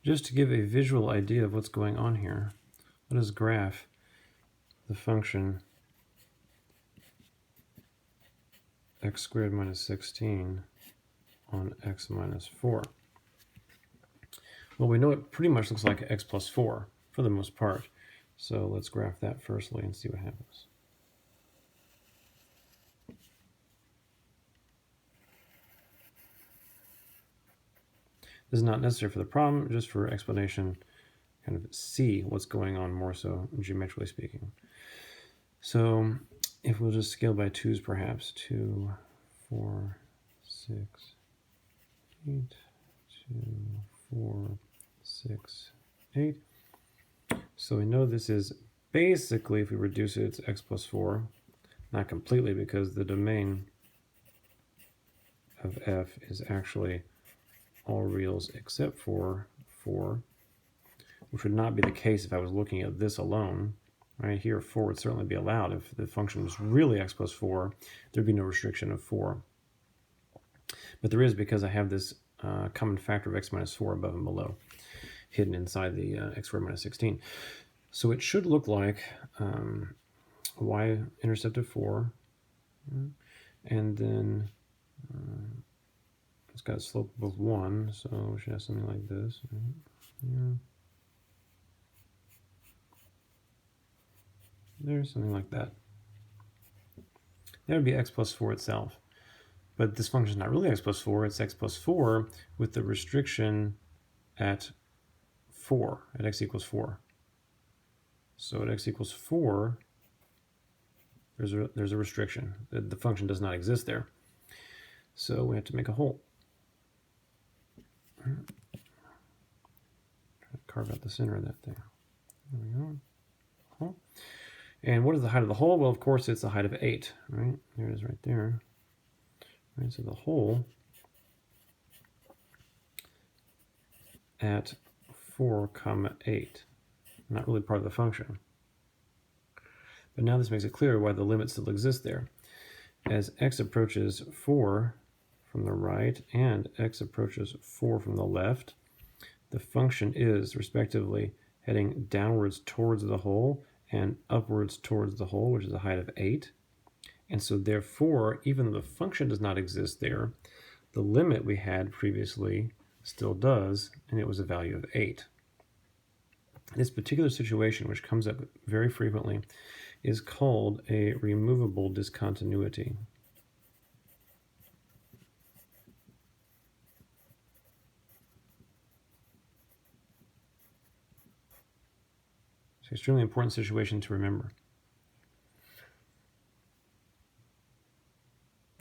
Just to give a visual idea of what's going on here, let us graph the function x squared minus 16 on x minus 4. Well, we know it pretty much looks like x plus 4 for the most part. So let's graph that firstly and see what happens. This is not necessary for the problem, just for explanation, kind of see what's going on more so geometrically speaking. So if we'll just scale by 2's perhaps, 2, 4, 6, 8, 2, 4, 6, 8. So we know this is basically, if we reduce it, it's x plus 4. Not completely, because the domain of f is actually all reals except for 4, which would not be the case if I was looking at this alone. Right here, 4 would certainly be allowed. If the function was really x plus 4, there'd be no restriction of 4. But there is, because I have this common factor of x minus 4 above and below, hidden inside the x squared minus 16. So it should look like y-intercept of 4, and then it's got a slope of 1, so we should have something like this. Yeah. There's something like that. That would be x plus 4 itself. But this function is not really x plus 4, it's x plus 4 with the restriction at 4, at x equals 4. So at x equals 4, there's a restriction. The function does not exist there. So we have to make a hole. Try to carve out the center of that thing. There we go. Hole. And what is the height of the hole? Well, of course, it's the height of 8, right? There it is right there. Right, so the hole at 4, 8. Not really part of the function. But now this makes it clear why the limit still exists there. As x approaches 4 from the right and x approaches 4 from the left, the function is respectively heading downwards towards the hole and upwards towards the hole, which is a height of 8. And so therefore, even though the function does not exist there, the limit we had previously still does, and it was a value of 8. This particular situation, which comes up very frequently, is called a removable discontinuity. It's an extremely important situation to remember.